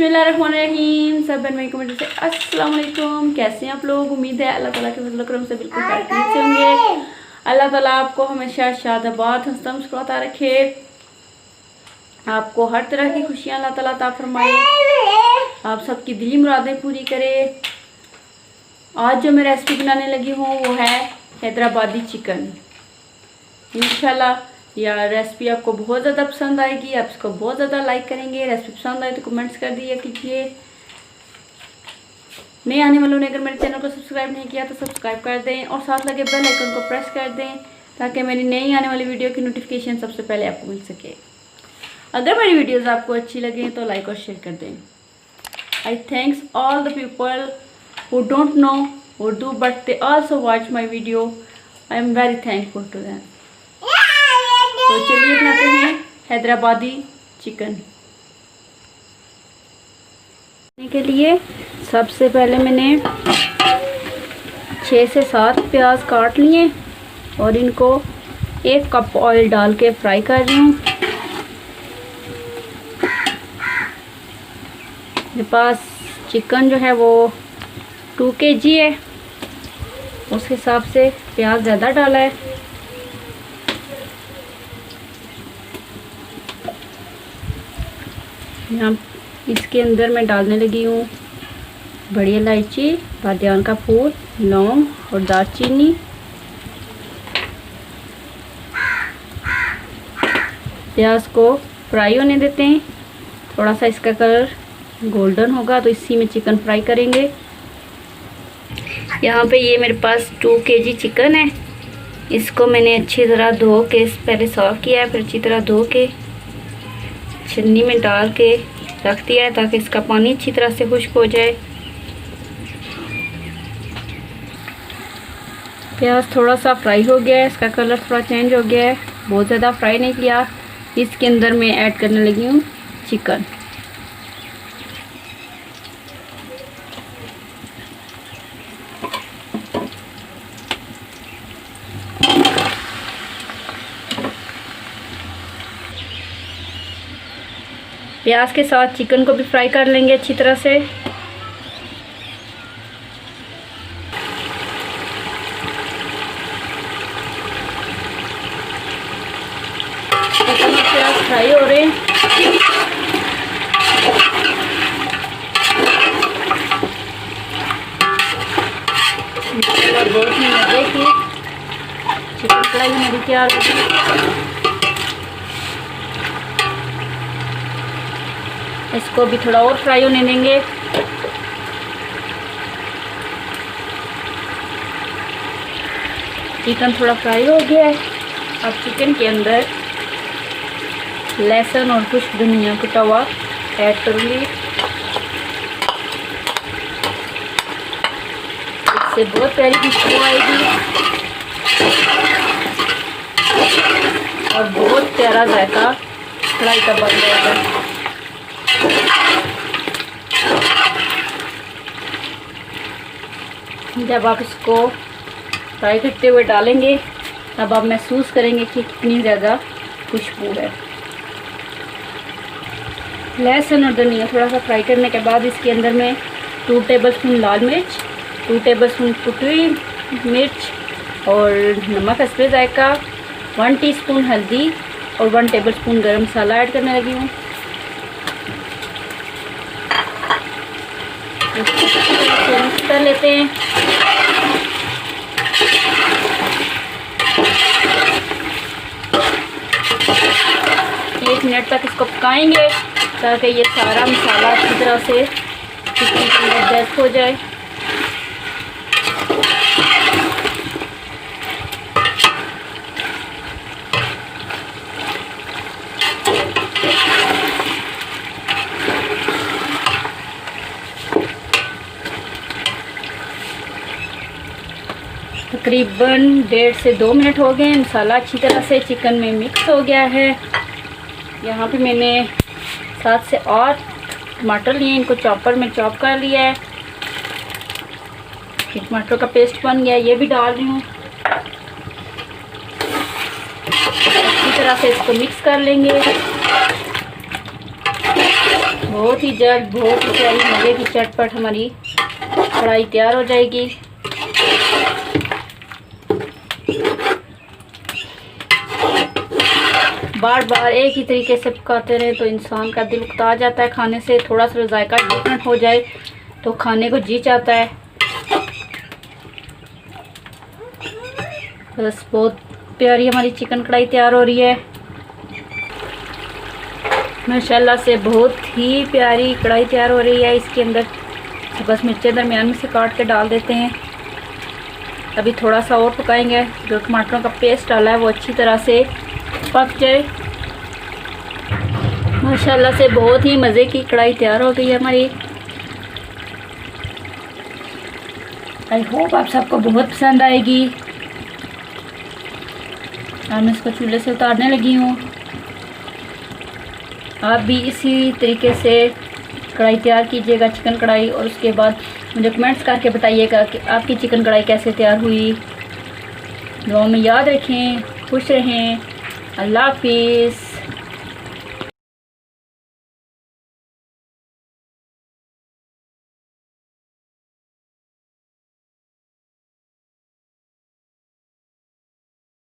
बिस्मिल्लाहिर्रहमानिर्रहीम। सब बहन भाई कमेंट से अस्सलाम वालेकुम। कैसे हैं आप लोग? उम्मीद है अल्लाह ताला के फजल करम से बिल्कुल खैरियत से होंगे। अल्लाह ताला आपको हमेशा शादाबाद हंसता मुस्कुराता रखे, आपको हर तरह की खुशियाँ अल्लाह ताला अता फरमाए, आप सबकी दिली मुरादें पूरी करे। आज जो मैं रेसिपी बनाने लगी हूँ वो है हैदराबादी चिकन। इंशाल्लाह यह रेसिपी आपको बहुत ज़्यादा पसंद आएगी, आप इसको बहुत ज़्यादा लाइक करेंगे। रेसिपी पसंद आए तो कमेंट्स कर दिया कीजिए। नए आने वालों ने अगर मेरे चैनल को सब्सक्राइब नहीं किया तो सब्सक्राइब कर दें और साथ लगे बेल आइकन को प्रेस कर दें ताकि मेरी नई आने वाली वीडियो की नोटिफिकेशन सबसे पहले आपको मिल सके। अगर मेरी वीडियोज़ आपको अच्छी लगे तो लाइक और शेयर कर दें। I thanks all the people who don't know Urdu but they also watch my video. I am very thankful to them. तो चलिए बनाते हैं हैदराबादी चिकन। के लिए सबसे पहले मैंने 6 से 7 प्याज काट लिए और इनको 1 कप ऑयल डाल के फ्राई कर रही हूँ। मेरे पास चिकन जो है वो 2 kg है, उस हिसाब से प्याज ज़्यादा डाला है। यहाँ इसके अंदर मैं डालने लगी हूँ बड़ी इलायची, बादियान का फूल, लौंग और दालचीनी। प्याज को फ्राई होने देते हैं, थोड़ा सा इसका कलर गोल्डन होगा तो इसी में चिकन फ्राई करेंगे। यहाँ पे ये मेरे पास 2 kg चिकन है। इसको मैंने अच्छी तरह धो के पहले साफ़ किया है, फिर अच्छी तरह धो के छन्नी में डाल के रख दिया है ताकि इसका पानी अच्छी तरह से खुश्क हो जाए। प्याज थोड़ा सा फ्राई हो गया है, इसका कलर थोड़ा चेंज हो गया है, बहुत ज़्यादा फ्राई नहीं किया। इसके अंदर मैं ऐड करने लगी हूँ चिकन। प्याज के साथ चिकन को भी फ्राई कर लेंगे अच्छी तरह से। प्याज फ्राई हो रहे हैं। बहुत ही मजे की चिकन फ्राई मेरी तैयार होगी। इसको भी थोड़ा और फ्राई होने देंगे। चिकन थोड़ा फ्राई हो गया है। अब चिकन के अंदर लहसुन और कुछ धनिया कुटा हुआ ऐड करूँगी। इससे बहुत प्यारी खुशबू आएगी और बहुत प्यारा जायका कढ़ाई का बन जाएगा। जब आप इसको फ्राई करते हुए डालेंगे तब आप महसूस करेंगे कि कितनी ज़्यादा खुशबू है। लहसुन और धनिया थोड़ा सा फ्राई करने के बाद इसके अंदर मैं 2 टेबलस्पून लाल मिर्च, 2 टेबलस्पून कुटी हुई मिर्च और नमक हस्बे जायका, 1 टीस्पून हल्दी और 1 टेबलस्पून गरम मसाला ऐड करने लगी हूँ। मिक्स कर लेते हैं। एक मिनट तक इसको पकाएंगे ताकि ये सारा मसाला अच्छी तरह से चिकन के अंदर डस्ट हो जाए। तकरीबन 1.5 से 2 मिनट हो गए। मसाला अच्छी तरह से चिकन में मिक्स हो गया है। यहाँ पे मैंने 7 से 8 टमाटर लिए, इनको चॉपर में चॉप कर लिया है। टमाटर का पेस्ट बन गया, ये भी डाल रही हूँ। अच्छी तरह से इसको मिक्स कर लेंगे। बहुत ही जल्द बहुत ही प्यारी मज़े की चटपट हमारी कढ़ाई तैयार हो जाएगी। बार बार एक ही तरीके से पकाते रहे तो इंसान का दिल उकता जाता है खाने से। थोड़ा सा जायका डिफरेंट हो जाए तो खाने को जी चाहता है। बस बहुत प्यारी हमारी चिकन कढ़ाई तैयार हो रही है माशाल्लाह से। बहुत ही प्यारी कढ़ाई तैयार हो रही है। इसके अंदर बस मिर्चें दरमियान में से काट के डाल देते हैं। अभी थोड़ा सा और पकाएंगे। जो टमाटरों का पेस्ट डाला है वो अच्छी तरह से पक जाए। माशाल्लाह से बहुत ही मज़े की कढ़ाई तैयार हो गई है हमारी। आई होप आप सबको बहुत पसंद आएगी। और मैं इसको चूल्हे से उतारने लगी हूँ। आप भी इसी तरीके से कढ़ाई तैयार कीजिएगा, चिकन कढ़ाई, और उसके बाद मुझे कमेंट्स करके बताइएगा कि आपकी चिकन कढ़ाई कैसे तैयार हुई। दुआ में याद रखें, खुश रहें। अल्लाह हाफिज़।